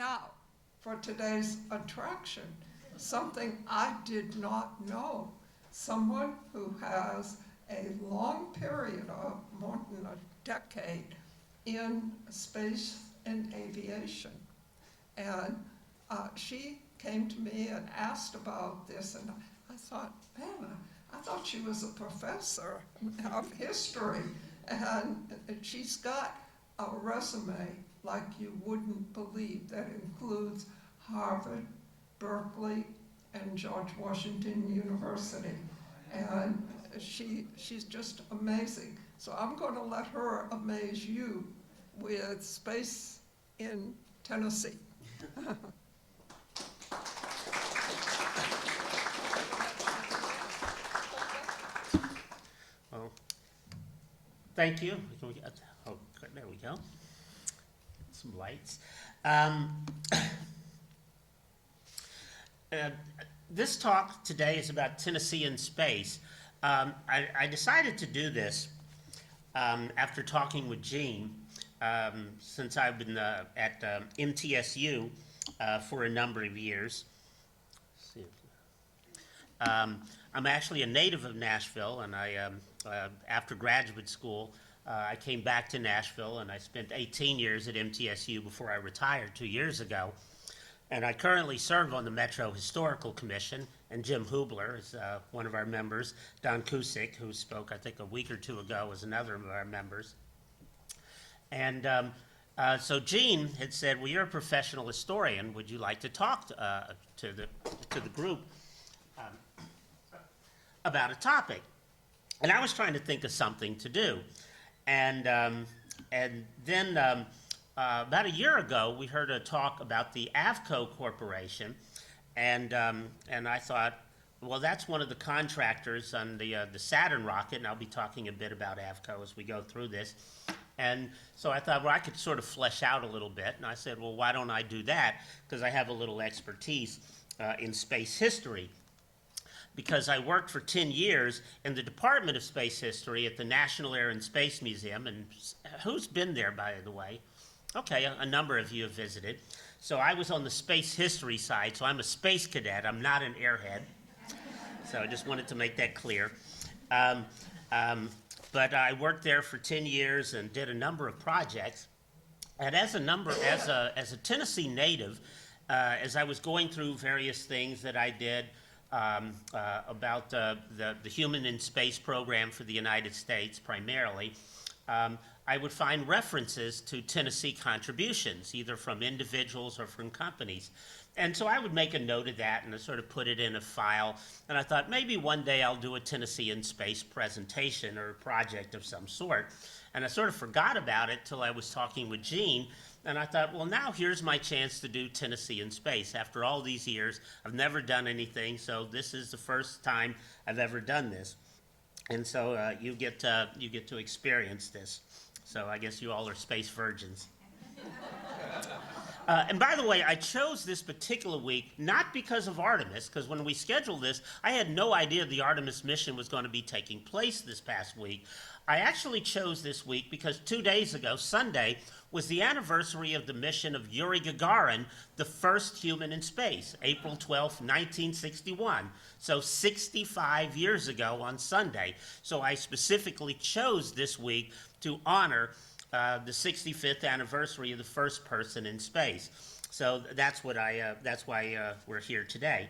Now, for today's attraction, something I did not know. Someone who has a long period of more than a decade in space and aviation. And she came to me and asked about this, and I thought, man, I thought she was a professor of history. And she's got a resume like you wouldn't believe that includes Harvard, Berkeley, and George Washington University. And she's just amazing. So I'm going to let her amaze you with space in Tennessee. Well, thank you. Oh, there we go. Some lights. This talk today is about Tennessee in space. I decided to do this after talking with Gene, since I've been at MTSU for a number of years. I'm actually a native of Nashville, and after graduate school, I came back to Nashville, and I spent 18 years at MTSU before I retired 2 years ago. And I currently serve on the Metro Historical Commission, and Jim Hubler is one of our members. Don Cusick, who spoke, I think, a week or two ago, was another of our members. And so Gene had said, well, you're a professional historian. Would you like to talk to the group about a topic? And I was trying to think of something to do. And then about a year ago, we heard a talk about the Avco Corporation, and I thought, well, that's one of the contractors on the Saturn rocket, and I'll be talking a bit about Avco as we go through this. And so I thought, well, I could sort of flesh out a little bit, and I said, well, why don't I do that? Because I have a little expertise in space history. Because I worked for 10 years in the Department of Space History at the National Air and Space Museum, and who's been there, by the way? Okay, a number of you have visited. So I was on the space history side, so I'm a space cadet. I'm not an airhead. So I just wanted to make that clear. But I worked there for 10 years and did a number of projects. And as a Tennessee native, as I was going through various things that I did about the Human in Space program for the United States primarily, I would find references to Tennessee contributions, either from individuals or from companies. And so I would make a note of that and sort of put it in a file. And I thought maybe one day I'll do a Tennessee in Space presentation or a project of some sort. And I sort of forgot about it till I was talking with Gene. And I thought, well, now here's my chance to do Tennessee in Space. After all these years, I've never done anything, so this is the first time I've ever done this. And so you get to experience this. So I guess you all are space virgins. And by the way, I chose this particular week not because of Artemis, because when we scheduled this, I had no idea the Artemis mission was going to be taking place this past week. I actually chose this week because 2 days ago, Sunday, was the anniversary of the mission of Yuri Gagarin, the first human in space, April 12, 1961. So 65 years ago on Sunday. So I specifically chose this week to honor the 65th anniversary of the first person in space. So that's why we're here today.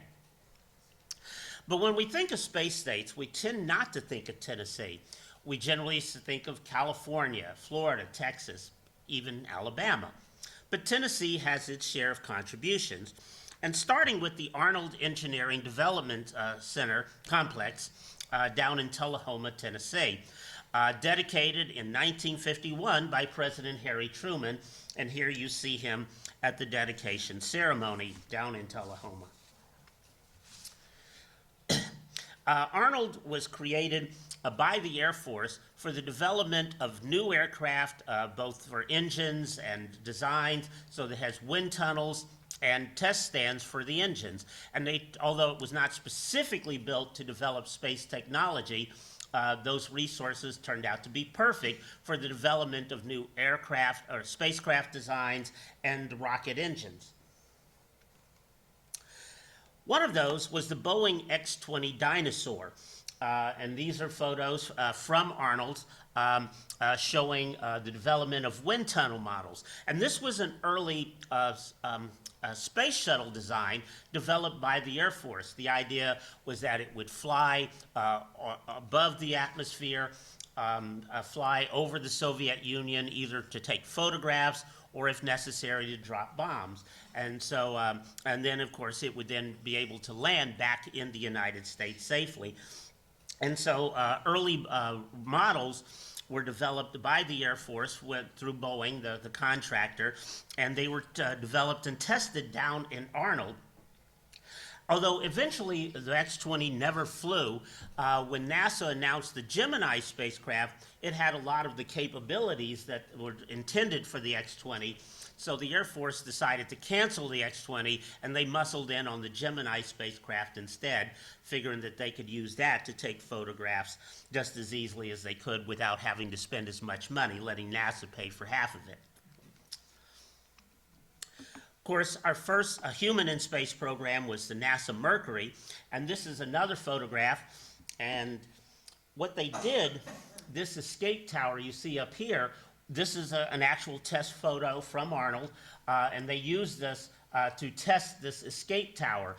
But when we think of space states, we tend not to think of Tennessee. We generally think of California, Florida, Texas, even Alabama. But Tennessee has its share of contributions. And starting with the Arnold Engineering Development Center complex down in Tullahoma, Tennessee, dedicated in 1951 by President Harry Truman. And here you see him at the dedication ceremony down in Tullahoma. Arnold was created by the Air Force for the development of new aircraft, both for engines and designs, so that it has wind tunnels and test stands for the engines. And although it was not specifically built to develop space technology, those resources turned out to be perfect for the development of new aircraft or spacecraft designs and rocket engines. One of those was the Boeing X-20 Dinosaur. And these are photos from Arnold showing the development of wind tunnel models. And this was an early space shuttle design developed by the Air Force. The idea was that it would fly above the atmosphere, fly over the Soviet Union, either to take photographs or if necessary to drop bombs. And so, and then of course it would then be able to land back in the United States safely. And so early models were developed by the Air Force through Boeing, the contractor, and they were developed and tested down in Arnold. Although eventually the X-20 never flew, when NASA announced the Gemini spacecraft, it had a lot of the capabilities that were intended for the X-20. So the Air Force decided to cancel the X-20, and they muscled in on the Gemini spacecraft instead, figuring that they could use that to take photographs just as easily as they could without having to spend as much money, letting NASA pay for half of it. Of course, our first human in space program was the NASA Mercury, and this is another photograph. And what they did, this escape tower you see up here, this is an actual test photo from Arnold, and they used this to test this escape tower.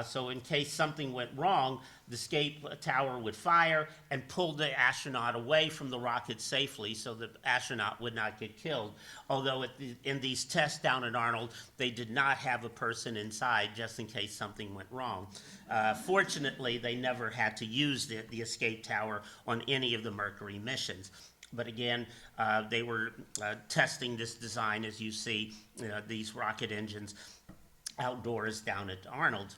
So in case something went wrong, the escape tower would fire and pull the astronaut away from the rocket safely so the astronaut would not get killed. Although in these tests down at Arnold, they did not have a person inside just in case something went wrong. Fortunately, they never had to use the escape tower on any of the Mercury missions. But again, they were testing this design, as you see, these rocket engines outdoors down at Arnold.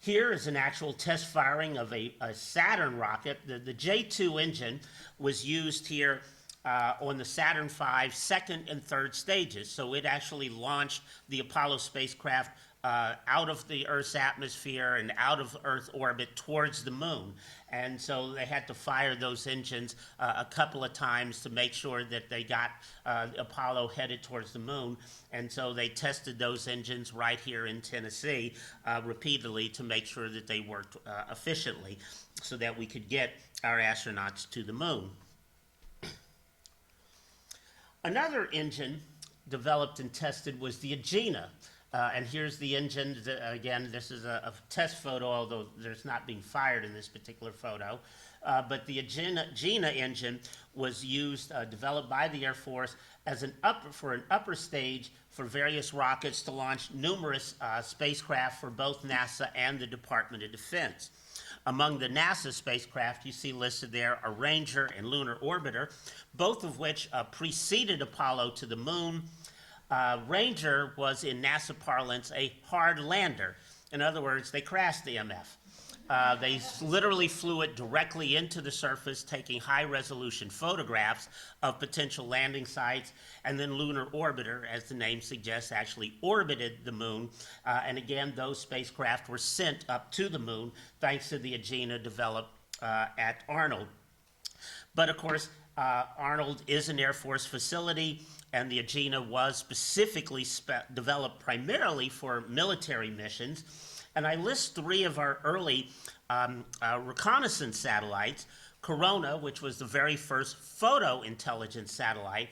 Here is an actual test firing of a Saturn rocket. The J2 engine was used here on the Saturn V second and third stages. So it actually launched the Apollo spacecraft out of the Earth's atmosphere and out of Earth orbit towards the moon. And so they had to fire those engines a couple of times to make sure that they got Apollo headed towards the moon. And so they tested those engines right here in Tennessee repeatedly to make sure that they worked efficiently so that we could get our astronauts to the moon. Another engine developed and tested was the Agena. And here's the engine. Again, this is a test photo, although there's not being fired in this particular photo. But the Agena engine was used, developed by the Air Force as an upper stage for various rockets to launch numerous spacecraft for both NASA and the Department of Defense. Among the NASA spacecraft you see listed there are Ranger and Lunar Orbiter, both of which preceded Apollo to the moon. Ranger was, in NASA parlance, a hard lander. In other words, they crashed the MF. They literally flew it directly into the surface, taking high-resolution photographs of potential landing sites, and then Lunar Orbiter, as the name suggests, actually orbited the moon. And again, those spacecraft were sent up to the moon, thanks to the Agena developed at Arnold. But of course, Arnold is an Air Force facility, and the Agena was specifically developed primarily for military missions. And I list three of our early reconnaissance satellites. Corona, which was the very first photo intelligence satellite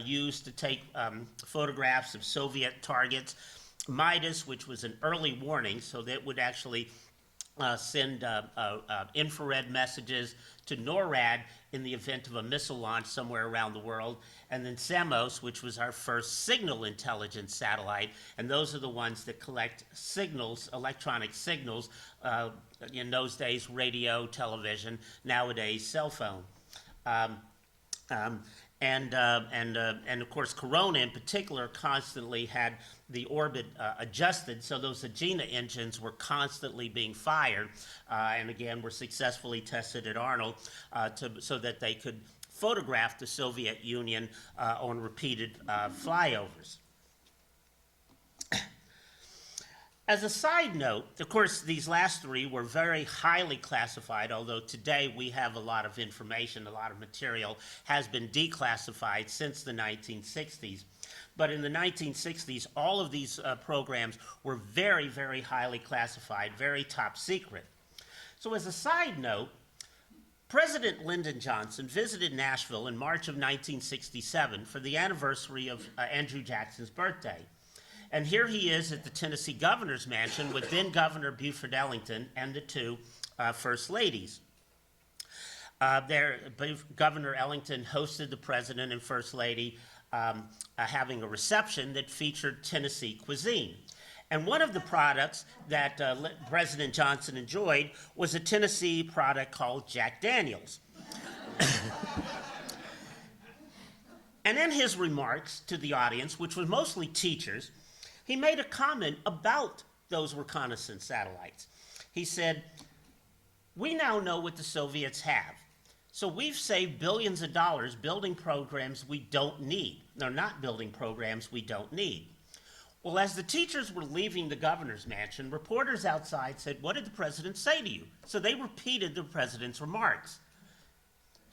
used to take photographs of Soviet targets. Midas, which was an early warning, so that would actually send infrared messages to NORAD in the event of a missile launch somewhere around the world. And then Samos, which was our first signal intelligence satellite. And those are the ones that collect signals, electronic signals, in those days, radio, television, nowadays, cell phone. And of course, Corona in particular constantly had the orbit adjusted, so those Agena engines were constantly being fired, and again, were successfully tested at Arnold so that they could photograph the Soviet Union on repeated flyovers. As a side note, of course, these last three were very highly classified, although today we have a lot of information, a lot of material has been declassified since the 1960s. But in the 1960s, all of these programs were very, very highly classified, very top secret. So as a side note, President Lyndon Johnson visited Nashville in March of 1967 for the anniversary of Andrew Jackson's birthday. And here he is at the Tennessee Governor's Mansion with then Governor Buford Ellington and the two First Ladies. Governor Ellington hosted the President and First Lady having a reception that featured Tennessee cuisine. And one of the products that President Johnson enjoyed was a Tennessee product called Jack Daniels. And in his remarks to the audience, which was mostly teachers, he made a comment about those reconnaissance satellites. He said, "We now know what the Soviets have. So we've saved billions of dollars building programs we don't need. They're not building programs we don't need." Well, as the teachers were leaving the governor's mansion, reporters outside said, "What did the president say to you?" So they repeated the president's remarks.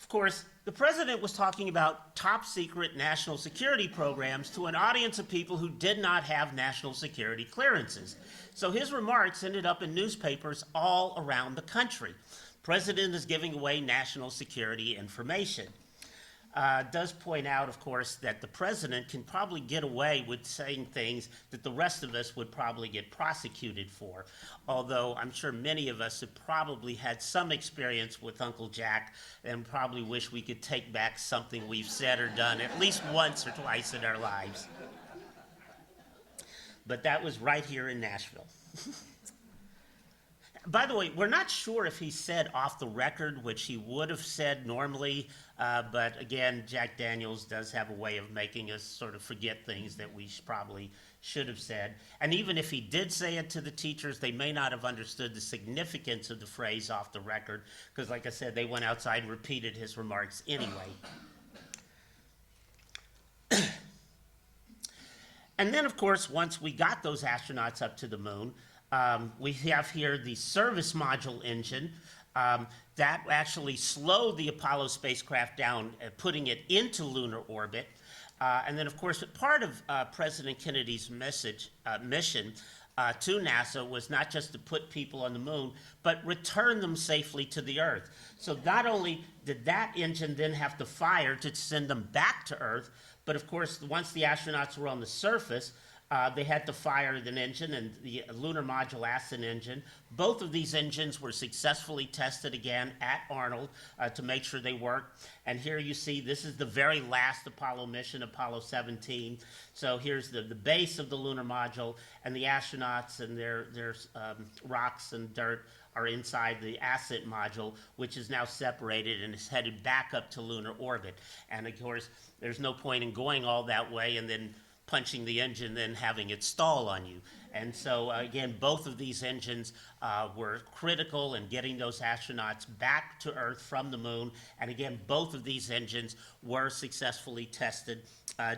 Of course, the president was talking about top secret national security programs to an audience of people who did not have national security clearances. So his remarks ended up in newspapers all around the country. President is giving away national security information. Does point out, of course, that the president can probably get away with saying things that the rest of us would probably get prosecuted for. Although I'm sure many of us have probably had some experience with Uncle Jack and probably wish we could take back something we've said or done at least once or twice in our lives. But that was right here in Nashville. By the way, we're not sure if he said off the record, which he would have said normally, but again, Jack Daniels does have a way of making us sort of forget things that we probably should have said. And even if he did say it to the teachers, they may not have understood the significance of the phrase off the record, because like I said, they went outside and repeated his remarks anyway. And then, of course, once we got those astronauts up to the moon, we have here the service module engine that actually slowed the Apollo spacecraft down, putting it into lunar orbit. And then, of course, part of President Kennedy's mission to NASA was not just to put people on the moon, but return them safely to the Earth. So not only did that engine then have to fire to send them back to Earth, but of course, once the astronauts were on the surface, they had to fire an engine, and the lunar module ascent engine. Both of these engines were successfully tested again at Arnold to make sure they worked. And here you see this is the very last Apollo mission, Apollo 17. So here's the base of the lunar module, and the astronauts and their rocks and dirt are inside the ascent module, which is now separated and is headed back up to lunar orbit. And of course, there's no point in going all that way and then punching the engine, then having it stall on you. And so, again, both of these engines were critical in getting those astronauts back to Earth from the moon. And again, both of these engines were successfully tested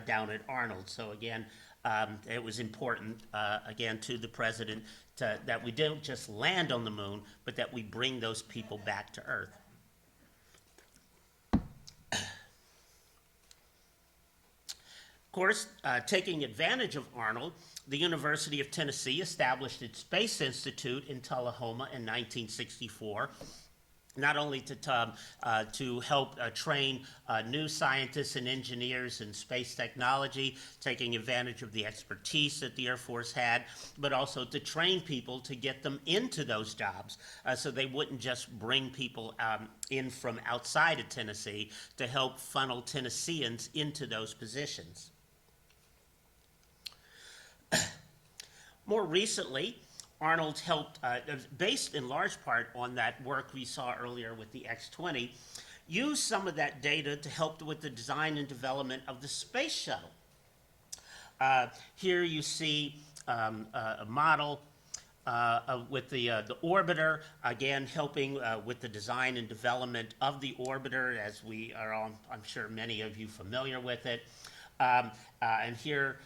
down at Arnold. So again, it was important, again, to the president that we don't just land on the moon, but that we bring those people back to Earth. Of course, taking advantage of Arnold, the University of Tennessee established its Space Institute in Tullahoma in 1964, not only to help train new scientists and engineers in space technology, taking advantage of the expertise that the Air Force had, but also to train people to get them into those jobs so they wouldn't just bring people in from outside of Tennessee to help funnel Tennesseans into those positions. More recently, Arnold helped, based in large part on that work we saw earlier with the X-20, use some of that data to help with the design and development of the space shuttle. Here you see a model with the orbiter, again helping with the design and development of the orbiter, as we are all, I'm sure many of you familiar with it. And here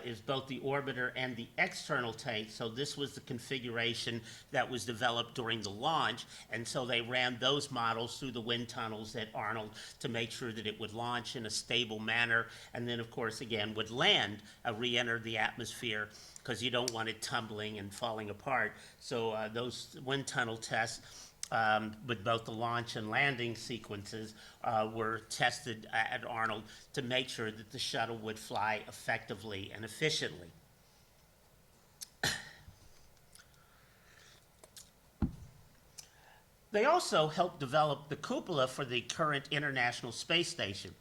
is both the orbiter and the external tank. So this was the configuration that was developed during the launch. And so they ran those models through the wind tunnels at Arnold to make sure that it would launch in a stable manner. And then, of course, again, would land, re-enter the atmosphere, because you don't want it tumbling and falling apart. So those wind tunnel tests with both the launch and landing sequences were tested at Arnold to make sure that the shuttle would fly effectively and efficiently. They also helped develop the cupola for the current International Space Station.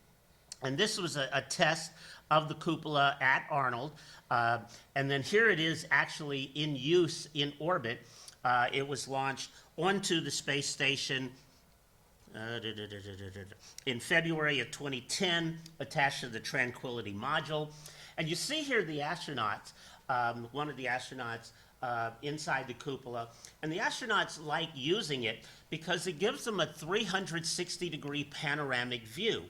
And this was a test of the cupola at Arnold. And then here it is actually in use in orbit. It was launched onto the space station in February of 2010, attached to the Tranquility module. And you see here the astronauts, one of the astronauts inside the cupola. And the astronauts like using it because it gives them a 360-degree panoramic view.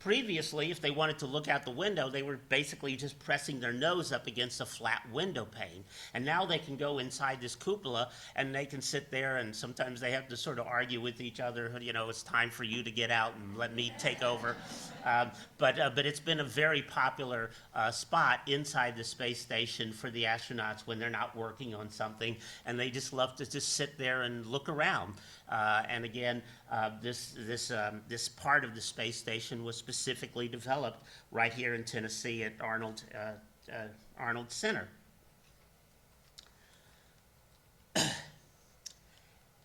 Previously, if they wanted to look out the window, they were basically just pressing their nose up against a flat window pane. And now they can go inside this cupola and they can sit there, and sometimes they have to sort of argue with each other, you know, it's time for you to get out and let me take over. But it's been a very popular spot inside the space station for the astronauts when they're not working on something, and they just love to just sit there and look around. And again, this part of the space station was specifically developed right here in Tennessee at Arnold Center.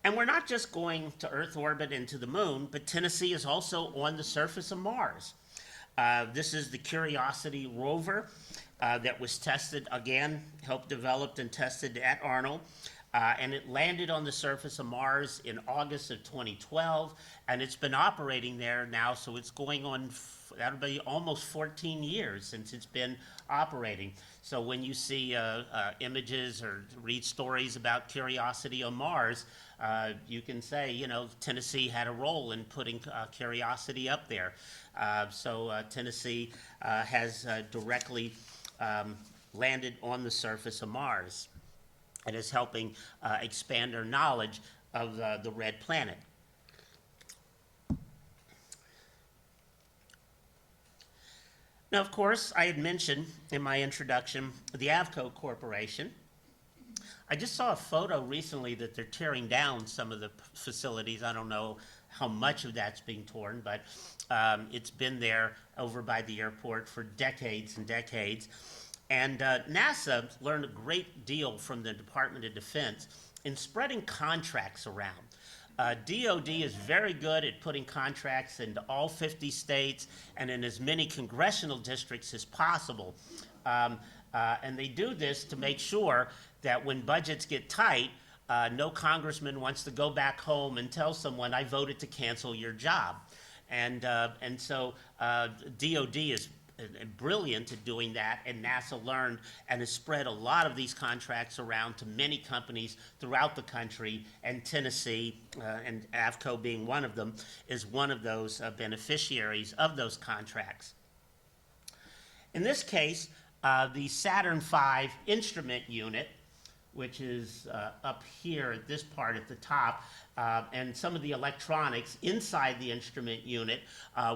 And we're not just going to Earth orbit and to the moon, but Tennessee is also on the surface of Mars. This is the Curiosity rover that was tested, again, helped developed and tested at Arnold. And it landed on the surface of Mars in August of 2012, and it's been operating there now, so it's going on, that'll be almost 14 years since it's been operating. So when you see images or read stories about Curiosity on Mars, you can say, you know, Tennessee had a role in putting Curiosity up there. So Tennessee has directly landed on the surface of Mars. And is helping expand our knowledge of the red planet. Now, of course, I had mentioned in my introduction the Avco Corporation. I just saw a photo recently that they're tearing down some of the facilities. I don't know how much of that's being torn, but it's been there over by the airport for decades and decades. And NASA learned a great deal from the Department of Defense in spreading contracts around. DOD is very good at putting contracts into all 50 states and in as many congressional districts as possible. And they do this to make sure that when budgets get tight, no congressman wants to go back home and tell someone, I voted to cancel your job. And so DOD is brilliant at doing that, and NASA learned and has spread a lot of these contracts around to many companies throughout the country, and Tennessee, and Avco being one of them, is one of those beneficiaries of those contracts. In this case, the Saturn V instrument unit, which is up here at this part at the top, and some of the electronics inside the instrument unit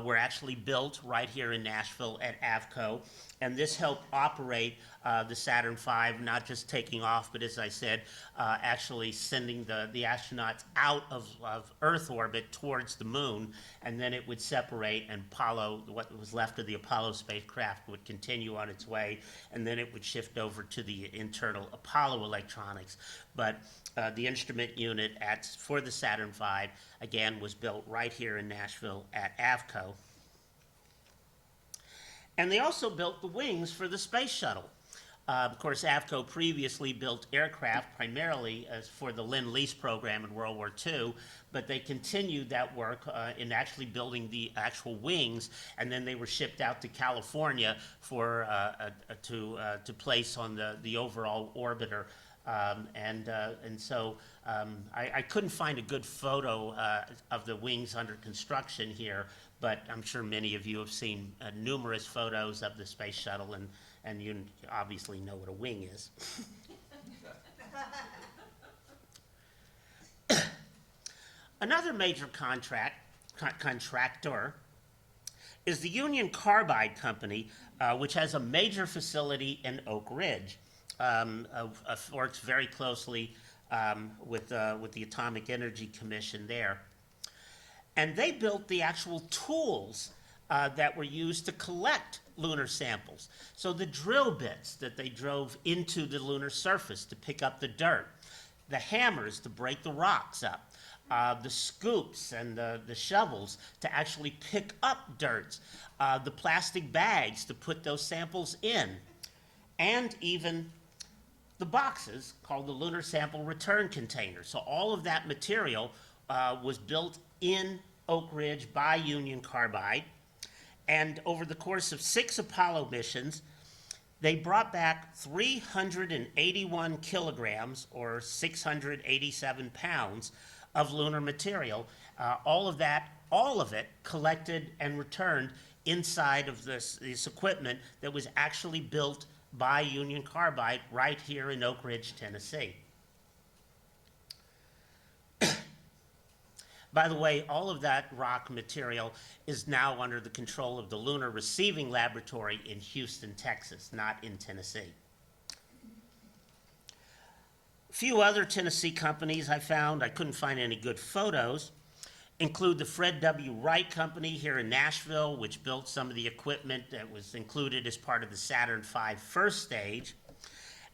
were actually built right here in Nashville at Avco. And this helped operate the Saturn V, not just taking off, but as I said, actually sending the astronauts out of Earth orbit towards the moon, and then it would separate, and Apollo, what was left of the Apollo spacecraft, would continue on its way, and then it would shift over to the internal Apollo electronics. But the instrument unit for the Saturn V, again, was built right here in Nashville at Avco. And they also built the wings for the space shuttle. Of course, Avco previously built aircraft primarily as for the Lend-Lease program in World War II, but they continued that work in actually building the actual wings, and then they were shipped out to California for to place on the overall orbiter. And so I couldn't find a good photo of the wings under construction here, but I'm sure many of you have seen numerous photos of the space shuttle, and you obviously know what a wing is. Another major contractor is the Union Carbide Company, which has a major facility in Oak Ridge. Works very closely with the Atomic Energy Commission there. And they built the actual tools that were used to collect lunar samples. So the drill bits that they drove into the lunar surface to pick up the dirt, the hammers to break the rocks up, the scoops and the shovels to actually pick up dirt, the plastic bags to put those samples in, and even the boxes called the lunar sample return container. So all of that material was built in Oak Ridge by Union Carbide. And over the course of 6 Apollo missions, they brought back 381 kilograms, or 687 pounds, of lunar material. All of it collected and returned inside of this equipment that was actually built by Union Carbide right here in Oak Ridge, Tennessee. By the way, all of that rock material is now under the control of the Lunar Receiving Laboratory in Houston, Texas, not in Tennessee. A few other Tennessee companies I couldn't find any good photos, include the Fred W. Wright Company here in Nashville, which built some of the equipment that was included as part of the Saturn V first stage,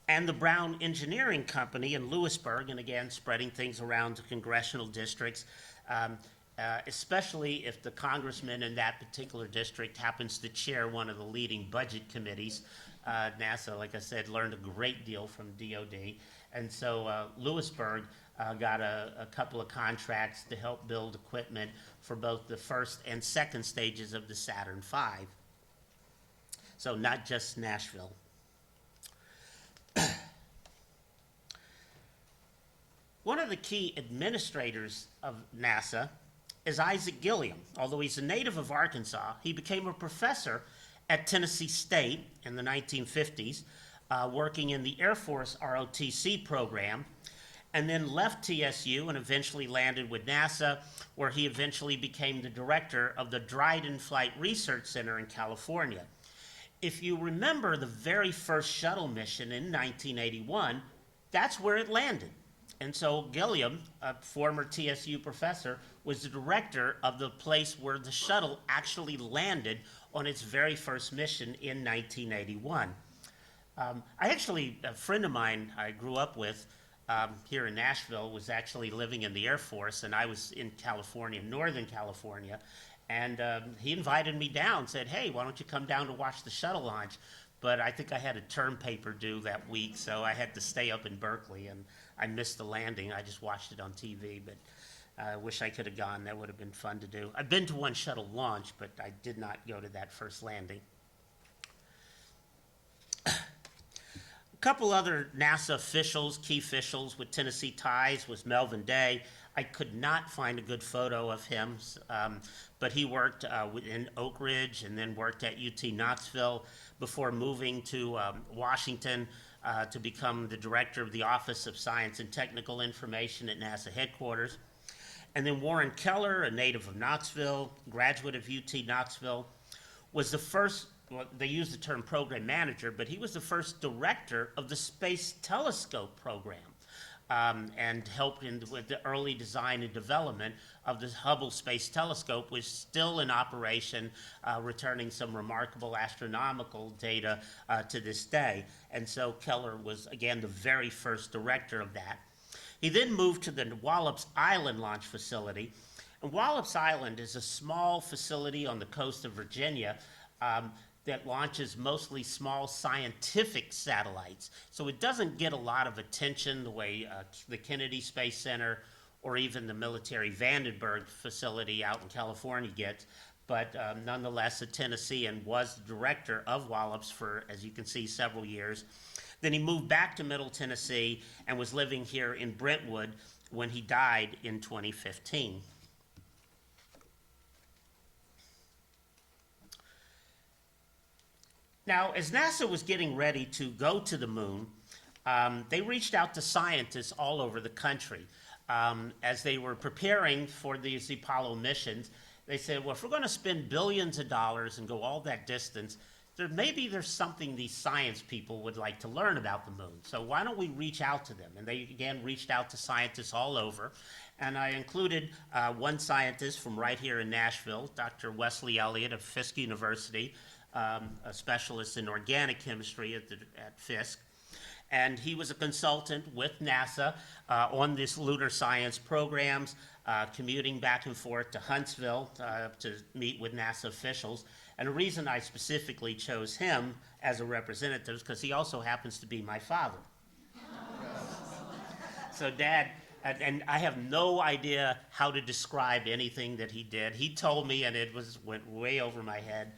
and the Brown Engineering Company in Lewisburg, and again, spreading things around to congressional districts, especially if the congressman in that particular district happens to chair one of the leading budget committees. NASA, like I said, learned a great deal from DOD, and so Lewisburg got a couple of contracts to help build equipment for both the first and second stages of the Saturn V. So not just Nashville. One of the key administrators of NASA is Isaac Gilliam. Although he's a native of Arkansas, he became a professor at Tennessee State in the 1950s, working in the Air Force ROTC program, and then left TSU and eventually landed with NASA, where he eventually became the director of the Dryden Flight Research Center in California. If you remember the very first shuttle mission in 1981, that's where it landed. And so Gilliam, a former TSU professor, was the director of the place where the shuttle actually landed on its very first mission in 1981. A friend of mine I grew up with here in Nashville was actually living in the Air Force, and I was in California, Northern California, and he invited me down, said, hey, why don't you come down to watch the shuttle launch? But I think I had a term paper due that week, so I had to stay up in Berkeley, and I missed the landing. I just watched it on TV, but I wish I could have gone. That would have been fun to do. I've been to one shuttle launch, but I did not go to that first landing. A couple other NASA officials, key officials with Tennessee ties was Melvin Day. I could not find a good photo of him, but he worked in Oak Ridge and then worked at UT Knoxville before moving to Washington to become the director of the Office of Science and Technical Information at NASA headquarters. And then Warren Keller, a native of Knoxville, graduate of UT Knoxville, was the first, well, they use the term program manager, but he was the first director of the Space Telescope program, and helped with the early design and development of the Hubble Space Telescope, which is still in operation, returning some remarkable astronomical data to this day. And so Keller was, again, the very first director of that. He then moved to the Wallops Island launch facility. And Wallops Island is a small facility on the coast of Virginia that launches mostly small scientific satellites. So it doesn't get a lot of attention the way the Kennedy Space Center or even the military Vandenberg facility out in California gets. But nonetheless, a Tennessean was the director of Wallops for, as you can see, several years. Then he moved back to Middle Tennessee and was living here in Brentwood when he died in 2015. Now, as NASA was getting ready to go to the moon, they reached out to scientists all over the country. As they were preparing for these Apollo missions, they said, well, if we're going to spend billions of dollars and go all that distance, maybe there's something these science people would like to learn about the moon. So why don't we reach out to them? And they again reached out to scientists all over. And I included one scientist from right here in Nashville, Dr. Wesley Elliott of Fisk University, a specialist in organic chemistry at Fisk. And he was a consultant with NASA on this lunar science programs, commuting back and forth to Huntsville to meet with NASA officials. And the reason I specifically chose him as a representative is because he also happens to be my father. So Dad, and I have no idea how to describe anything that he did. He told me, and went way over my head.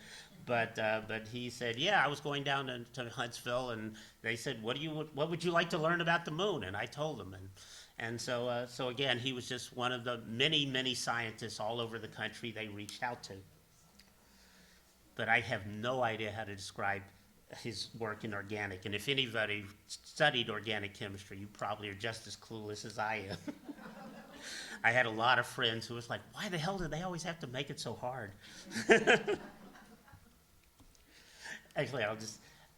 But he said, yeah, I was going down to Huntsville, and they said, what would you like to learn about the moon? And I told them, and so again, he was just one of the many scientists all over the country they reached out to. But I have no idea how to describe his work in organic. And if anybody studied organic chemistry, you probably are just as clueless as I am. I had a lot of friends who was like, why the hell do they always have to make it so hard? Actually,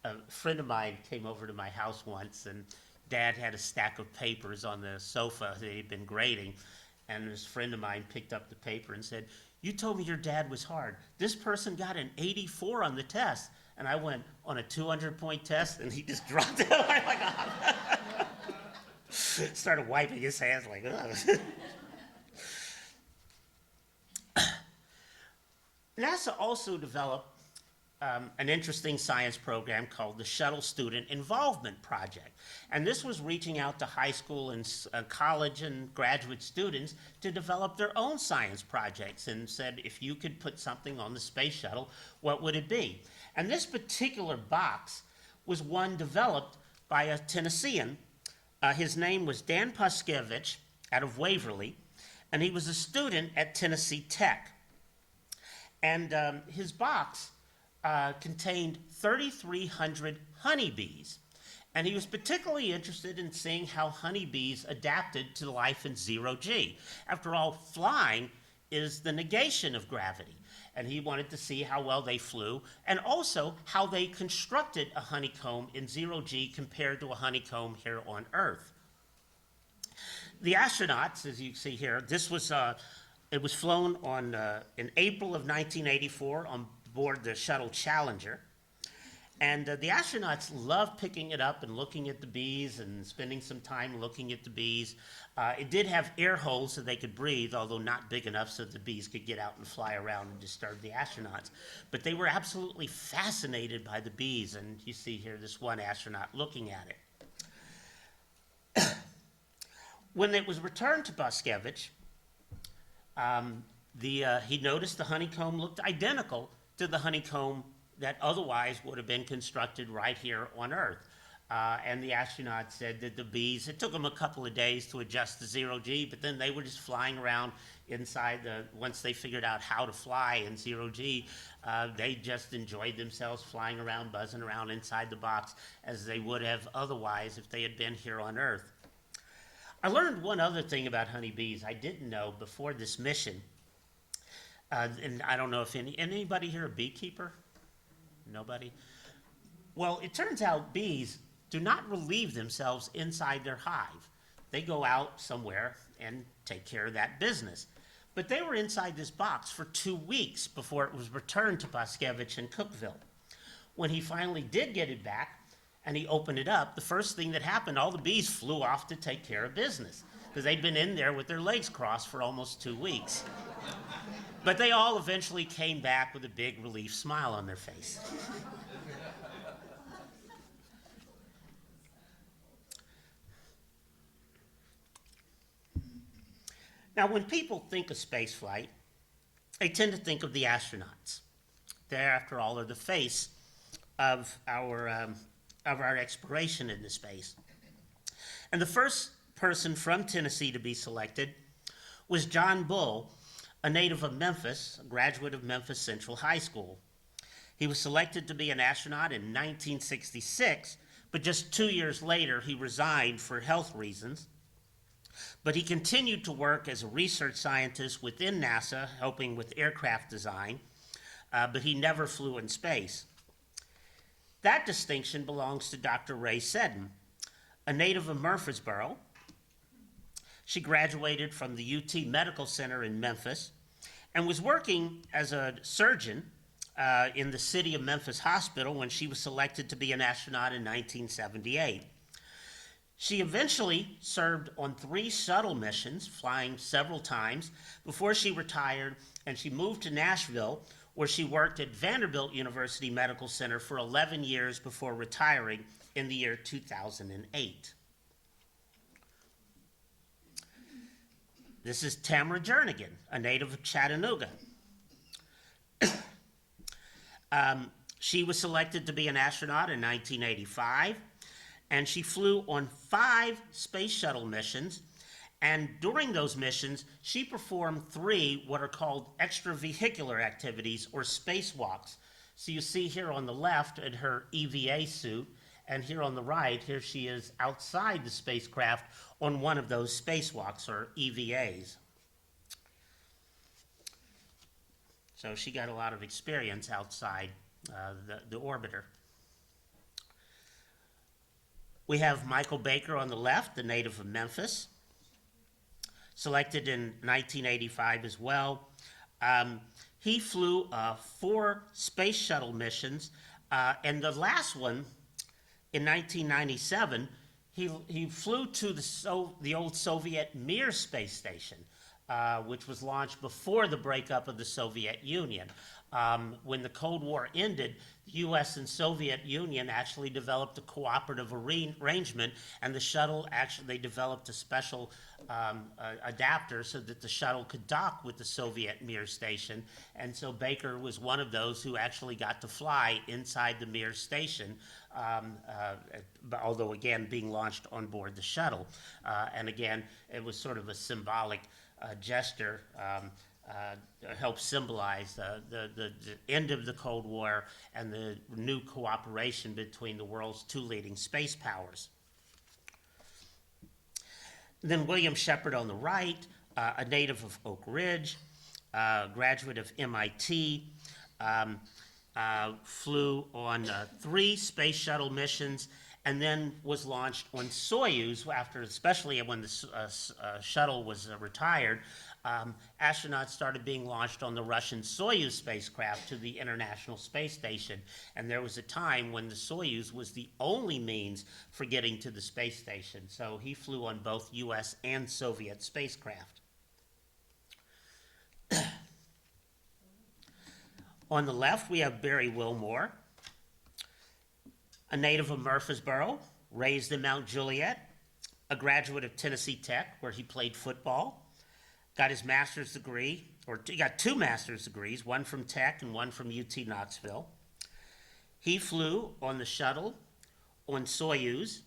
a friend of mine came over to my house once, and Dad had a stack of papers on the sofa that he'd been grading, and this friend of mine picked up the paper and said, you told me your dad was hard. This person got an 84 on the test. And I went, on a 200-point test? And he just dropped it. I'm like, oh. Started wiping his hands like, oh. NASA also developed an interesting science program called the Shuttle Student Involvement Project. And this was reaching out to high school and college and graduate students to develop their own science projects, and said, if you could put something on the space shuttle, what would it be? And this particular box was one developed by a Tennessean. His name was Dan Puskevich out of Waverly, and he was a student at Tennessee Tech. And his box contained 3,300 honeybees. And he was particularly interested in seeing how honeybees adapted to life in zero G. After all, flying is the negation of gravity. And he wanted to see how well they flew, and also how they constructed a honeycomb in zero G compared to a honeycomb here on Earth. The astronauts, as you see here, it was flown in April of 1984 on board the shuttle Challenger. And the astronauts loved picking it up and looking at the bees and spending some time looking at the bees. It did have air holes so they could breathe, although not big enough so the bees could get out and fly around and disturb the astronauts. But they were absolutely fascinated by the bees, and you see here this one astronaut looking at it. When it was returned to Puskevich, he noticed the honeycomb looked identical to the honeycomb that otherwise would have been constructed right here on Earth. And the astronauts said that the bees, it took them a couple of days to adjust to zero G, but then they were just flying around inside once they figured out how to fly in zero G, they just enjoyed themselves flying around, buzzing around inside the box as they would have otherwise if they had been here on Earth. I learned one other thing about honeybees I didn't know before this mission. And I don't know if anybody here a beekeeper? Nobody? Well, it turns out bees do not relieve themselves inside their hive. They go out somewhere and take care of that business. But they were inside this box for 2 weeks before it was returned to Puskevich in Cookeville. When he finally did get it back and he opened it up, the first thing that happened, all the bees flew off to take care of business because they'd been in there with their legs crossed for almost 2 weeks. But they all eventually came back with a big relief smile on their face. Now, when people think of spaceflight, they tend to think of the astronauts. They, after all, are the face of our exploration into space. And the first person from Tennessee to be selected was John Bull, a native of Memphis, a graduate of Memphis Central High School. He was selected to be an astronaut in 1966, but just 2 years later, he resigned for health reasons. But he continued to work as a research scientist within NASA, helping with aircraft design, but he never flew in space. That distinction belongs to Dr. Ray Seddon, a native of Murfreesboro. She graduated from the UT Medical Center in Memphis and was working as a surgeon in the City of Memphis Hospital when she was selected to be an astronaut in 1978. She eventually served on 3 shuttle missions, flying several times, before she retired, and she moved to Nashville, where she worked at Vanderbilt University Medical Center for 11 years before retiring in the year 2008. This is Tamara Jernigan, a native of Chattanooga. She was selected to be an astronaut in 1985, and she flew on 5 space shuttle missions. And during those missions, she performed 3 what are called extravehicular activities or spacewalks. So you see here on the left in her EVA suit, and here on the right, here she is outside the spacecraft on one of those spacewalks or EVAs. So she got a lot of experience outside the orbiter. We have Michael Baker on the left, the native of Memphis, selected in 1985 as well. He flew 4 space shuttle missions, and the last one in 1997, he flew to the old Soviet Mir space station, which was launched before the breakup of the Soviet Union. When the Cold War ended, the U.S. and Soviet Union actually developed a cooperative arrangement, and the shuttle they developed a special adapter so that the shuttle could dock with the Soviet Mir station. And so Baker was one of those who actually got to fly inside the Mir station, although again being launched on board the shuttle. And again, it was sort of a symbolic gesture. Help symbolize the end of the Cold War and the new cooperation between the world's 2 leading space powers. Then William Shepard on the right, a native of Oak Ridge, graduate of MIT, flew on 3 space shuttle missions, and then was launched on Soyuz especially when the shuttle was retired. Astronauts started being launched on the Russian Soyuz spacecraft to the International Space Station, and there was a time when the Soyuz was the only means for getting to the space station, so he flew on both US and Soviet spacecraft. On the left, we have Barry Wilmore, a native of Murfreesboro, raised in Mount Juliet, a graduate of Tennessee Tech, where he played football. Got his master's degree, or he got 2 master's degrees, one from Tech and one from UT Knoxville. He flew on the shuttle, on Soyuz,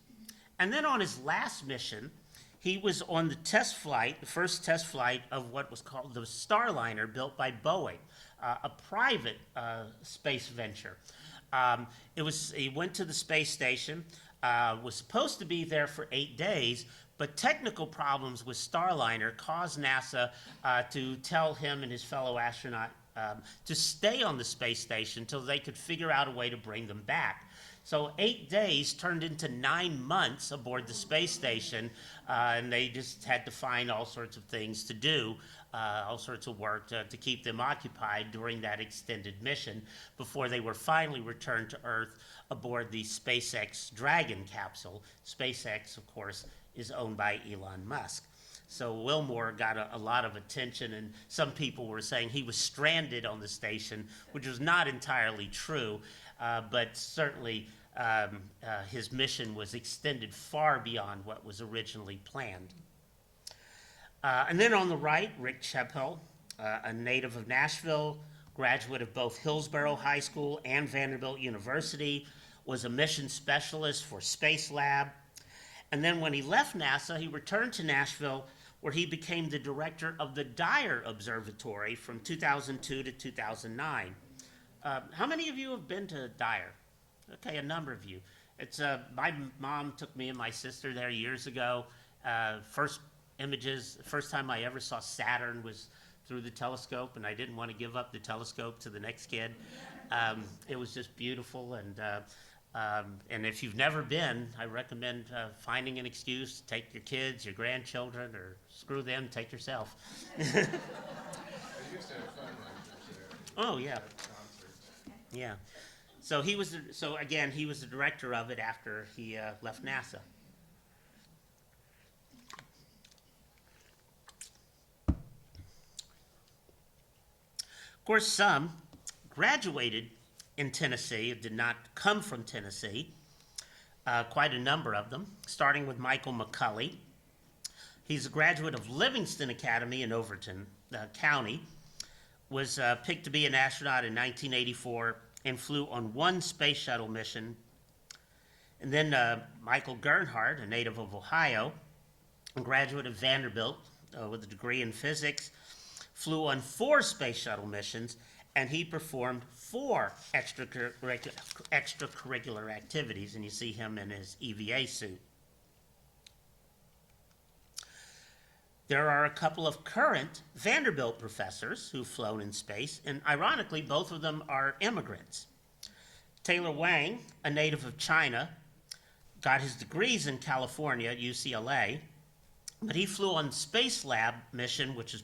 and then on his last mission, he was on the first test flight of what was called the Starliner built by Boeing, a private space venture. He went to the space station, was supposed to be there for 8 days, but technical problems with Starliner caused NASA to tell him and his fellow astronaut to stay on the space station until they could figure out a way to bring them back. So 8 days turned into 9 months aboard the space station, and they just had to find all sorts of things to do, all sorts of work to keep them occupied during that extended mission before they were finally returned to Earth aboard the SpaceX Dragon capsule. SpaceX, of course, is owned by Elon Musk. So Wilmore got a lot of attention, and some people were saying he was stranded on the station, which was not entirely true, but certainly his mission was extended far beyond what was originally planned. And then on the right, Rick Chappell, a native of Nashville, graduate of both Hillsborough High School and Vanderbilt University, was a mission specialist for Space Lab. And then when he left NASA, he returned to Nashville, where he became the director of the Dyer Observatory from 2002 to 2009. How many of you have been to Dyer? Okay, a number of you. It's my mom took me and my sister there years ago. First time I ever saw Saturn was through the telescope, and I didn't want to give up the telescope to the next kid. It was just beautiful, and if you've never been, I recommend finding an excuse, take your kids, your grandchildren, or screw them, take yourself. They used to have fundraisers there. Oh, yeah. Concerts. Yeah. So he was the director of it after he left NASA. Of course, some graduated in Tennessee, did not come from Tennessee, quite a number of them, starting with Michael McCulley. He's a graduate of Livingston Academy in Overton County, was picked to be an astronaut in 1984 and flew on one space shuttle mission. And then Michael Gernhardt, a native of Ohio, a graduate of Vanderbilt with a degree in physics, flew on 4 space shuttle missions, and he performed 4 extracurricular activities, and you see him in his EVA suit. There are a couple of current Vanderbilt professors who've flown in space, and ironically, both of them are immigrants. Taylor Wang, a native of China, got his degrees in California at UCLA, but he flew on Space Lab mission, which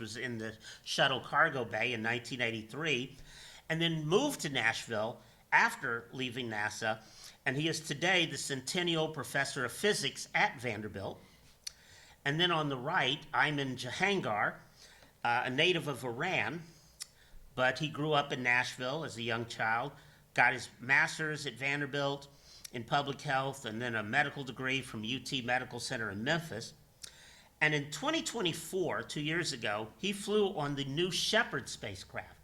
was in the shuttle cargo bay in 1983, and then moved to Nashville after leaving NASA, and he is today the Centennial Professor of Physics at Vanderbilt. And then on the right, Ayman Jahangir, a native of Iran, but he grew up in Nashville as a young child, got his master's at Vanderbilt in public health, and then a medical degree from UT Medical Center in Memphis. And in 2024, 2 years ago, he flew on the New Shepard spacecraft.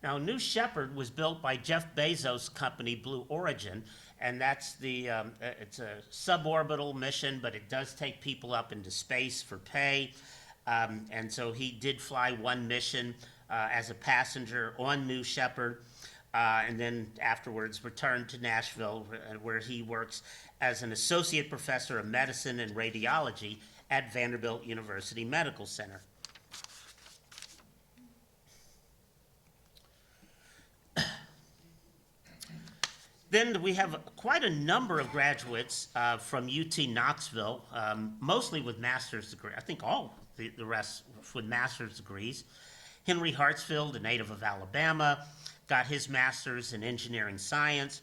Now, New Shepard was built by Jeff Bezos' company, Blue Origin, and that's it's a suborbital mission, but it does take people up into space for pay. And so he did fly one mission as a passenger on New Shepard, and then afterwards returned to Nashville, where he works as an associate professor of medicine and radiology at Vanderbilt University Medical Center. Then we have quite a number of graduates from UT Knoxville, mostly with master's degree. I think all the rest with master's degrees. Henry Hartsfield, a native of Alabama, got his master's in engineering science.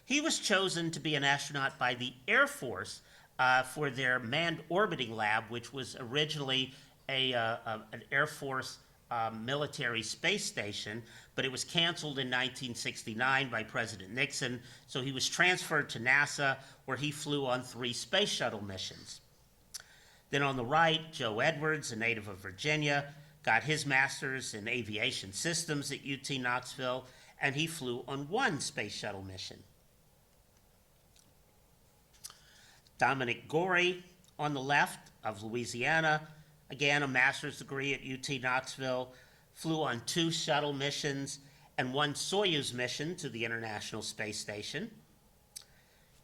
He was chosen to be an astronaut by the Air Force for their manned orbiting lab, which was originally an Air Force military space station, but it was canceled in 1969 by President Nixon, so he was transferred to NASA, where he flew on 3 space shuttle missions. Then on the right, Joe Edwards, a native of Virginia, got his master's in aviation systems at UT Knoxville, and he flew on 1 space shuttle mission. Dominic Gorey, on the left, of Louisiana, again, a master's degree at UT Knoxville, flew on 2 shuttle missions and 1 Soyuz mission to the International Space Station.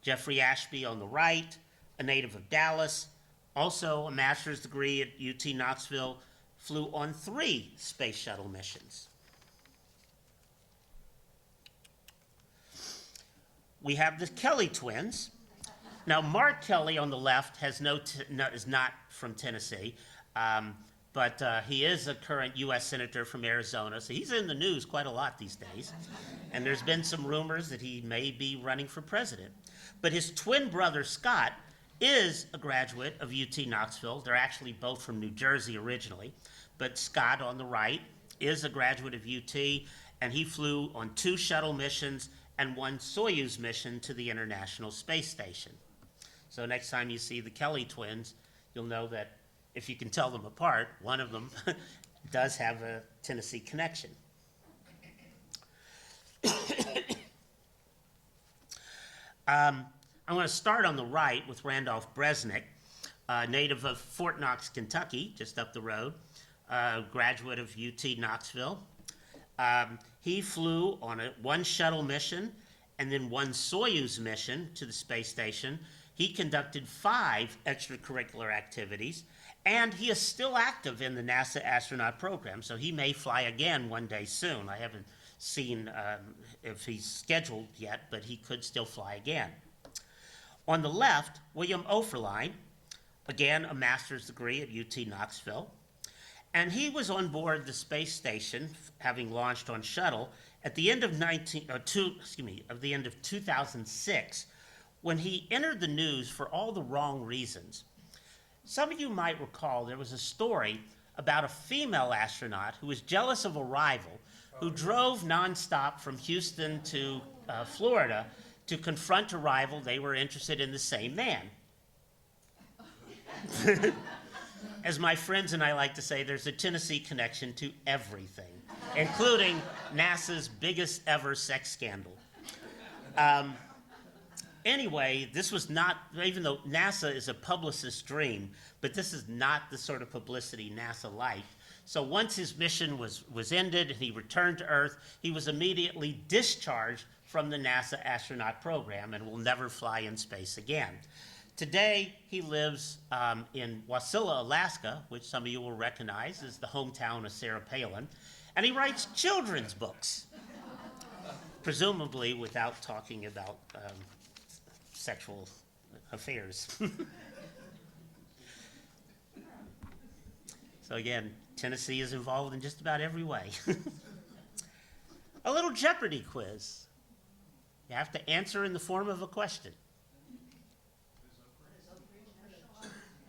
Jeffrey Ashby on the right, a native of Dallas, also a master's degree at UT Knoxville, flew on 3 space shuttle missions. We have the Kelly twins. Now, Mark Kelly on the left is not from Tennessee, but he is a current U.S. Senator from Arizona, so he's in the news quite a lot these days. And there's been some rumors that he may be running for president. But his twin brother, Scott, is a graduate of UT Knoxville. They're actually both from New Jersey originally. But Scott on the right is a graduate of UT, and he flew on 2 shuttle missions and 1 Soyuz mission to the International Space Station. So next time you see the Kelly twins, you'll know that if you can tell them apart, one of them does have a Tennessee connection. I'm going to start on the right with Randolph Bresnik, native of Fort Knox, Kentucky, just up the road, graduate of UT Knoxville. He flew on one shuttle mission and then one Soyuz mission to the space station. He conducted 5 extracurricular activities, and he is still active in the NASA astronaut program, so he may fly again one day soon. I haven't seen if he's scheduled yet, but he could still fly again. On the left, William Oferline, again a master's degree at UT Knoxville, and he was on board the space station, having launched on shuttle, at the end of 2006, when he entered the news for all the wrong reasons. Some of you might recall there was a story about a female astronaut who was jealous of a rival who drove nonstop from Houston to Florida to confront a rival. They were interested in the same man. As my friends and I like to say, there's a Tennessee connection to everything, including NASA's biggest ever sex scandal. Anyway, this was not, even though NASA is a publicist's dream, but this is not the sort of publicity NASA liked. So once his mission was ended and he returned to Earth, he was immediately discharged from the NASA astronaut program and will never fly in space again. Today, he lives in Wasilla, Alaska, which some of you will recognize as the hometown of Sarah Palin, and he writes children's books, presumably without talking about sexual affairs. So again, Tennessee is involved in just about every way. A little Jeopardy quiz. You have to answer in the form of a question.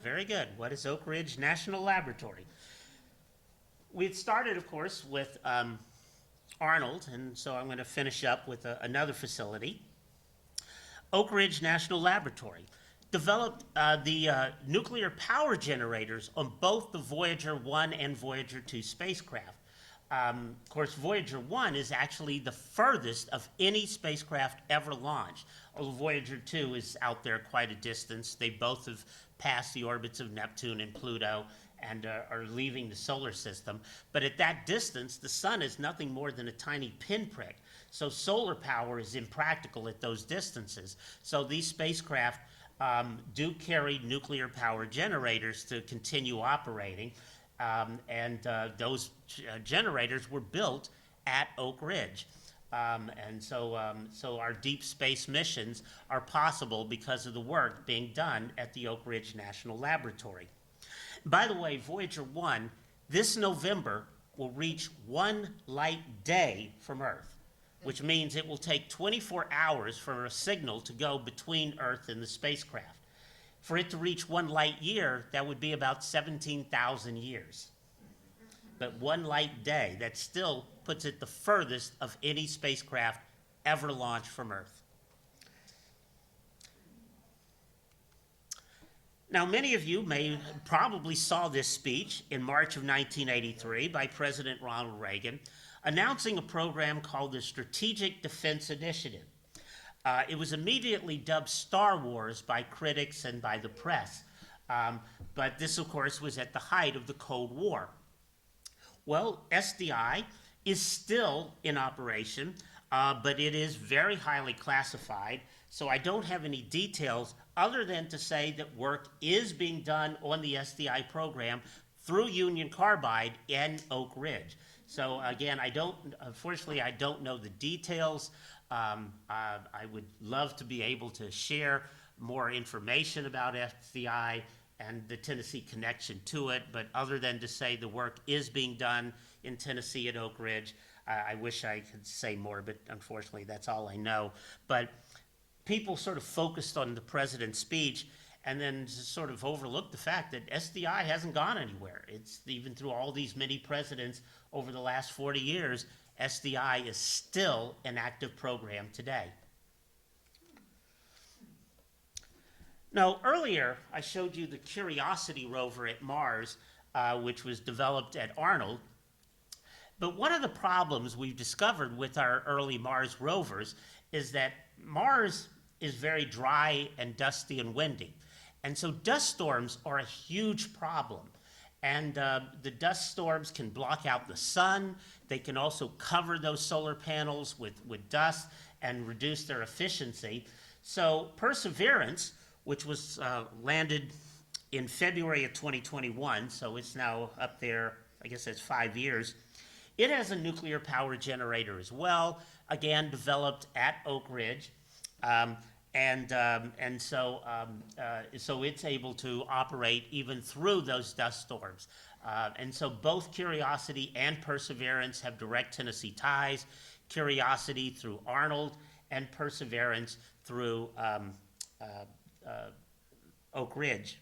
Very good. What is Oak Ridge National Laboratory? We had started, of course, with Arnold, and so I'm going to finish up with another facility. Oak Ridge National Laboratory developed the nuclear power generators on both the Voyager 1 and Voyager 2 spacecraft. Of course, Voyager 1 is actually the furthest of any spacecraft ever launched. Although Voyager 2 is out there quite a distance. They both have passed the orbits of Neptune and Pluto and are leaving the solar system. But at that distance, the sun is nothing more than a tiny pinprick. So solar power is impractical at those distances. So these spacecraft do carry nuclear power generators to continue operating. Those generators were built at Oak Ridge. So our deep space missions are possible because of the work being done at the Oak Ridge National Laboratory. By the way, Voyager 1, this November, will reach 1 light day from Earth, which means it will take 24 hours for a signal to go between Earth and the spacecraft. For it to reach 1 light year, that would be about 17,000 years. But 1 light day, that still puts it the furthest of any spacecraft ever launched from Earth. Now, many of you probably saw this speech in March of 1983 by President Ronald Reagan, announcing a program called the Strategic Defense Initiative. It was immediately dubbed Star Wars by critics and by the press. But this, of course, was at the height of the Cold War. Well, SDI is still in operation, but it is very highly classified, so I don't have any details other than to say that work is being done on the SDI program through Union Carbide and Oak Ridge. So again, unfortunately, I don't know the details. I would love to be able to share more information about SDI and the Tennessee connection to it, but other than to say the work is being done in Tennessee at Oak Ridge, I wish I could say more, but unfortunately that's all I know. But people sort of focused on the president's speech and then sort of overlooked the fact that SDI hasn't gone anywhere. It's even through all these many presidents over the last 40 years, SDI is still an active program today. Now, earlier, I showed you the Curiosity rover at Mars, which was developed at Arnold. But one of the problems we've discovered with our early Mars rovers is that Mars is very dry and dusty and windy. And so dust storms are a huge problem. And the dust storms can block out the sun. They can also cover those solar panels with dust and reduce their efficiency. So Perseverance, which was landed in February of 2021, so it's now up there, I guess it's 5 years. It has a nuclear power generator as well, again, developed at Oak Ridge. So it's able to operate even through those dust storms. And so both Curiosity and Perseverance have direct Tennessee ties. Curiosity through Arnold and Perseverance through Oak Ridge.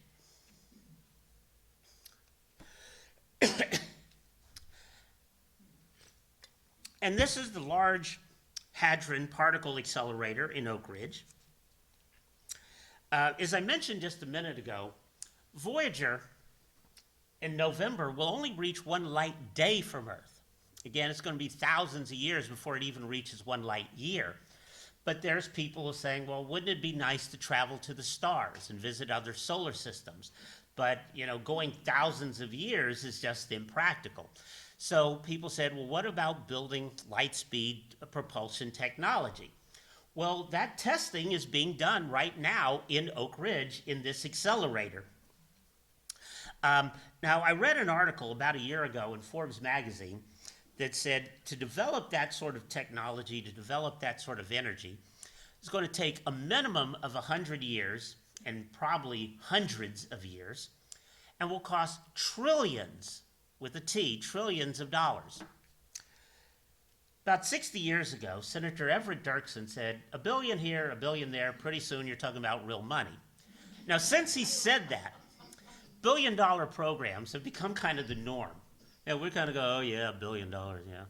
And this is the Large Hadron Particle Accelerator in Oak Ridge. As I mentioned just a minute ago, Voyager in November will only reach 1 light day from Earth. Again, it's going to be thousands of years before it even reaches 1 light year. But there's people who are saying, well, wouldn't it be nice to travel to the stars and visit other solar systems? But, going thousands of years is just impractical. So people said, well, what about building light speed propulsion technology? Well, that testing is being done right now in Oak Ridge in this accelerator. Now, I read an article about a year ago in Forbes magazine that said to develop that sort of technology, to develop that sort of energy, is going to take a minimum of 100 years and probably hundreds of years, and will cost trillions, with a T, trillions of dollars. About 60 years ago, Senator Everett Dirksen said, $1 billion here, $1 billion there, pretty soon you're talking about real money. Now, since he said that, billion-dollar programs have become kind of the norm. We kind of go, oh yeah, $1 billion, yeah.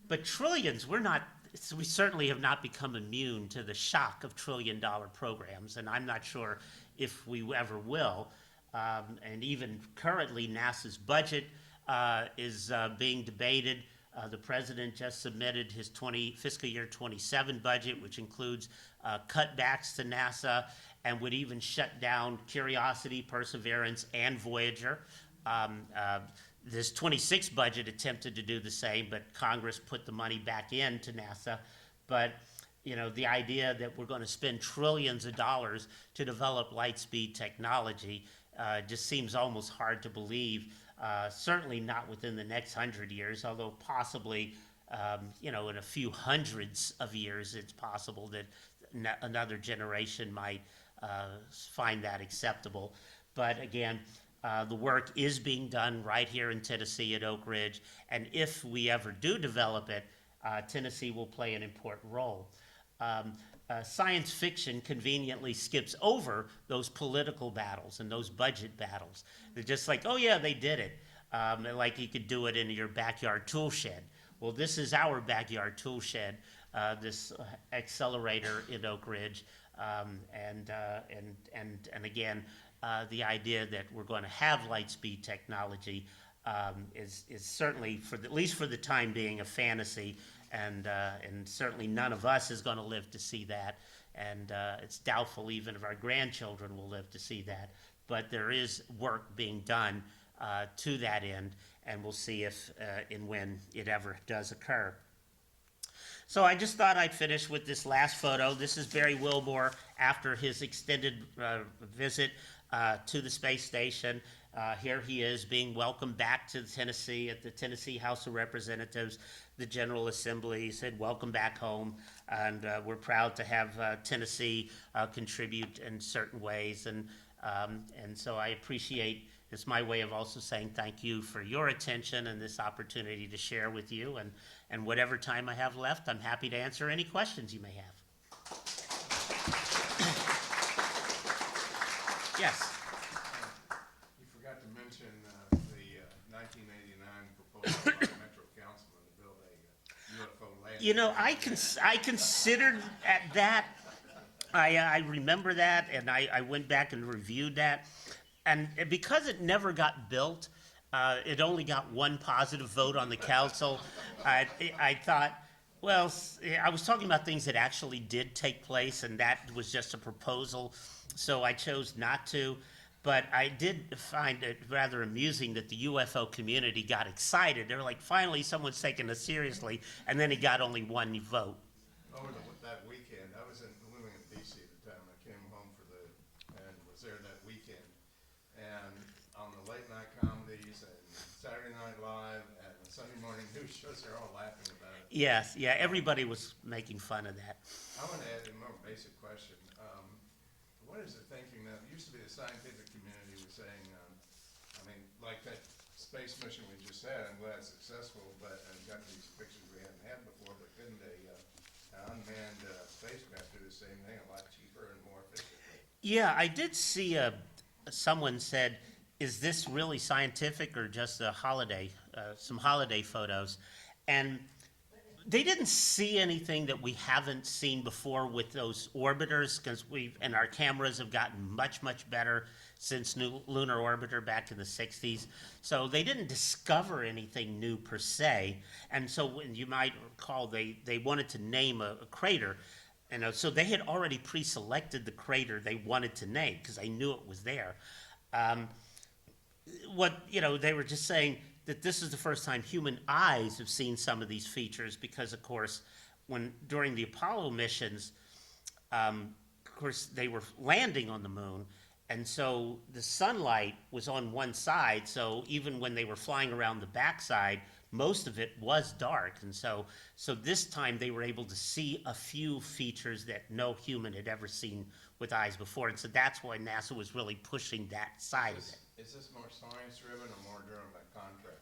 But trillions, we certainly have not become immune to the shock of trillion-dollar programs, and I'm not sure if we ever will. And even currently, NASA's budget is being debated. The president just submitted his fiscal year 27 budget, which includes cutbacks to NASA and would even shut down Curiosity, Perseverance, and Voyager. This 26 budget attempted to do the same, but Congress put the money back into NASA. But the idea that we're going to spend trillions of dollars to develop light speed technology just seems almost hard to believe. Certainly not within the next 100 years, although possibly, in a few hundreds of years, it's possible that another generation might find that acceptable. But again, the work is being done right here in Tennessee at Oak Ridge, and if we ever do develop it, Tennessee will play an important role. Science fiction conveniently skips over those political battles and those budget battles. They're just like, oh yeah, they did it. Like you could do it in your backyard tool shed. Well, this is our backyard tool shed, this accelerator in Oak Ridge. And again, the idea that we're going to have light speed technology is certainly, at least for the time being, a fantasy. And certainly none of us is going to live to see that. And it's doubtful even if our grandchildren will live to see that. But there is work being done to that end, and we'll see if and when it ever does occur. So I just thought I'd finish with this last photo. This is Barry Wilbur after his extended visit to the space station. Here he is being welcomed back to Tennessee at the Tennessee House of Representatives, the General Assembly. He said, welcome back home, and we're proud to have Tennessee contribute in certain ways. And so I appreciate, it's my way of also saying thank you for your attention and this opportunity to share with you. And whatever time I have left, I'm happy to answer any questions you may have. Yes. You forgot to mention the 1989 proposal by the Metro Councilman to build a UFO landing. I considered at that. I remember that, and I went back and reviewed that. And because it never got built, it only got one positive vote on the council. I thought, well, I was talking about things that actually did take place, and that was just a proposal, so I chose not to. But I did find it rather amusing that the UFO community got excited. They were like, finally someone's taking us seriously, and then he got only one vote. That weekend, I was living in DC at the time. I came home and was there that weekend. And on the late night comedies and Saturday Night Live and the Sunday morning news shows, they're all laughing about it. Yes, yeah, everybody was making fun of that. I want to add a more basic question. What is the thinking now? It used to be the scientific community was saying, like that space mission we just had, I'm glad it's successful, but and got these pictures we hadn't had before, but couldn't an unmanned spacecraft do the same thing a lot cheaper and more efficiently? Yeah, I did see someone said, is this really scientific or just a holiday, some holiday photos? And they didn't see anything that we haven't seen before with those orbiters, because and our cameras have gotten much, much better since Lunar Orbiter back in the 60s. So they didn't discover anything new per se. And so you might recall they wanted to name a crater. And so they had already pre-selected the crater they wanted to name because they knew it was there. They were just saying that this is the first time human eyes have seen some of these features because, of course, during the Apollo missions, of course, they were landing on the moon, and so the sunlight was on one side, so even when they were flying around the backside, most of it was dark, and so this time they were able to see a few features that no human had ever seen with eyes before, and so that's why NASA was really pushing that side of it. Is this more science-driven or more driven by contractors?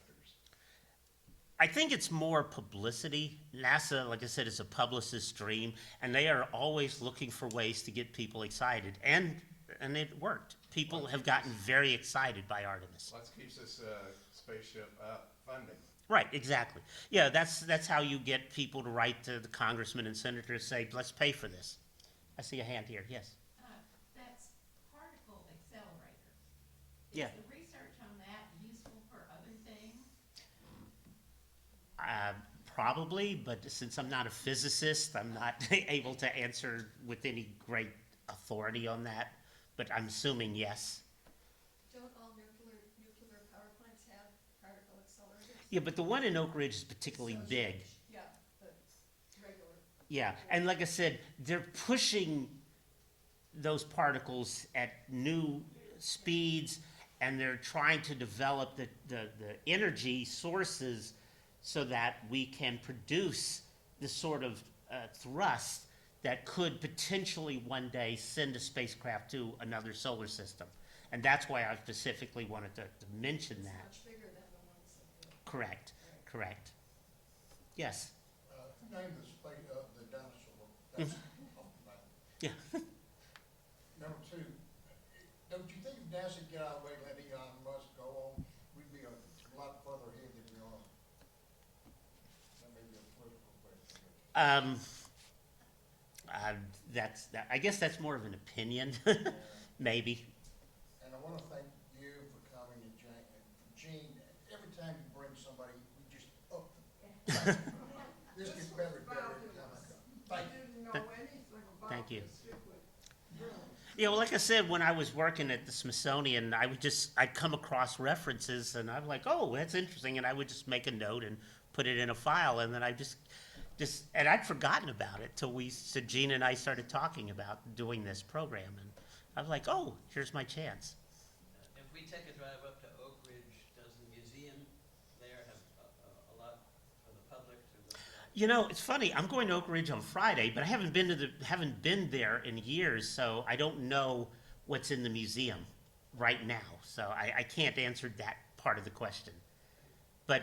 I think it's more publicity. NASA, like I said, is a publicist's dream, and they are always looking for ways to get people excited, and it worked. People have gotten very excited by Artemis. Let's keep this spaceship funding. Right, exactly. Yeah, that's how you get people to write to the congressmen and senators, say, let's pay for this. I see a hand here, yes. That's particle accelerator. Yeah. Is the research on that useful for other things? Probably, but since I'm not a physicist, I'm not able to answer with any great authority on that, but I'm assuming yes. Don't all nuclear power plants have particle accelerators? Yeah, but the one in Oak Ridge is particularly So big. huge. Yeah, but regular. Yeah, and like I said, they're pushing those particles at new speeds, and they're trying to develop the energy sources so that we can produce the sort of thrust that could potentially one day send a spacecraft to another solar system. And that's why I specifically wanted to mention It's that. much bigger than the ones that we. Correct, correct. Yes, Name the dinosaur. That's off the bat. yeah. Number two, don't you think if NASA get out of the way, let Elon Musk go on, we'd be a lot further ahead than we are? That may be a political question. I guess that's more of an opinion, maybe. And I want to thank you for coming, and Gene, every time you bring somebody, we just up them. This gets better and better every time I come. I Thank you. didn't know anything about Thank you. this. It would really. Yeah, well, like I said, when I was working at the Smithsonian, I'd come across references, and I'm like, oh, that's interesting, and I would just make a note and put it in a file, and then I and I'd forgotten about it till Gene and I started talking about doing this program, and I was like, oh, here's my chance. If we take a drive up to Oak Ridge, does the museum there have a lot for the public to look at? You know, it's funny. I'm going to Oak Ridge on Friday, but I haven't been there in years, so I don't know what's in the museum right now. So I can't answer that part of the question. But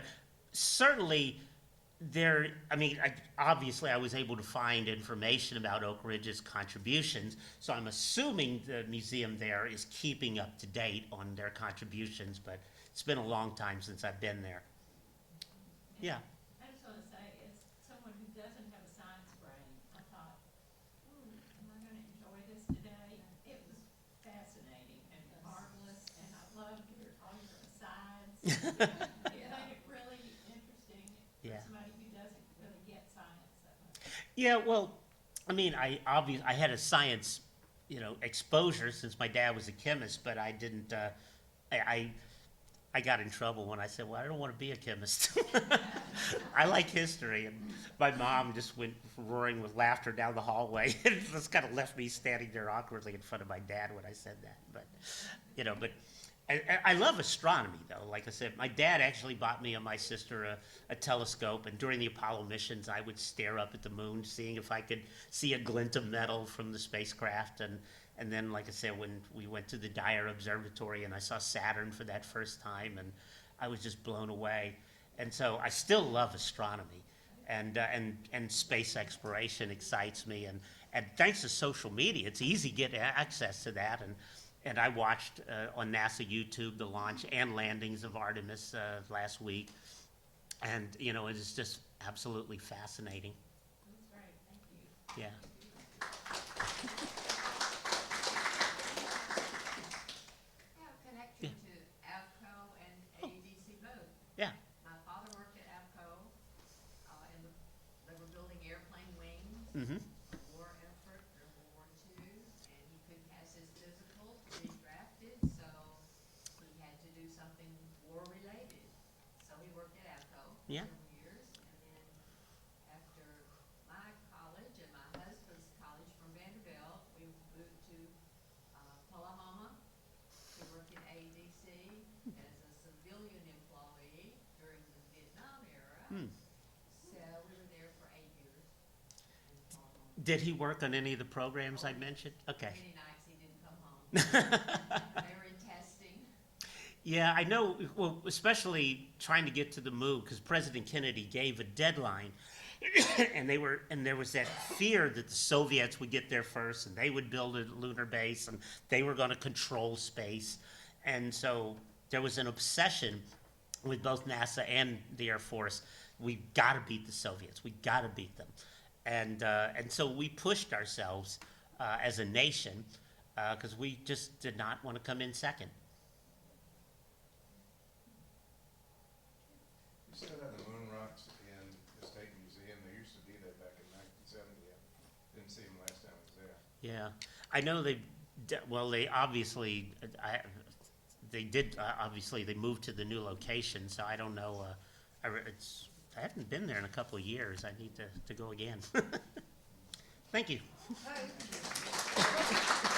certainly obviously I was able to find information about Oak Ridge's contributions, so I'm assuming the museum there is keeping up to date on their contributions, but it's been a long time since I've been there. Yeah. I just want to say, as someone who doesn't have a science brain, I thought, am I going to enjoy this today? It was fascinating and marvelous, and I loved all your asides. It made it really interesting for Yeah. somebody who doesn't really get science that much. Yeah, well, I mean, I had a science exposure since my dad was a chemist, but I didn't, I got in trouble when I said, well, I don't want to be a chemist. I like history, and my mom just went roaring with laughter down the hallway and just kind of left me standing there awkwardly in front of my dad when I said that. But I love astronomy, though. Like I said, my dad actually bought me and my sister a telescope, and during the Apollo missions, I would stare up at the moon, seeing if I could see a glint of metal from the spacecraft. And then, like I said, when we went to the Dyer Observatory and I saw Saturn for that first time, and I was just blown away. And so I still love astronomy, and space exploration excites me. And thanks to social media, it's easy to get access to that. And I watched on NASA YouTube the launch and landings of Artemis last week, and it's just absolutely fascinating. That's great, thank you. Yeah. I have a connection to AVCO and AEDC both. Yeah. My father worked at AVCO, and they were building airplane wings. Mm-hmm. War effort during World War II, and he couldn't pass his physical to be drafted, so he had to do something war-related. So he worked at AVCO for Yeah. several years, and then after my college and my husband's college from Vanderbilt, we moved to Tullahoma to work in AEDC as a civilian employee during the Vietnam era. Hmm. So we were there for 8 years in Tullahoma. Did he work on any of the programs I mentioned? Okay. Many nights he didn't come home. They were in testing. Yeah, I know. Well, especially trying to get to the moon, because President Kennedy gave a deadline, and there was that fear that the Soviets would get there first, and they would build a lunar base, and they were going to control space, and so there was an obsession with both NASA and the Air Force. We've got to beat the Soviets. We've got to beat them, and so we pushed ourselves as a nation because we just did not want to come in second. You still have the moon rocks in the State Museum. They used to be there back in 1970. I didn't see them last time I was there. Yeah, I know they obviously, they did, obviously, they moved to the new location, so I don't know, I haven't been there in a couple of years. I need to go again. Thank you. Hey.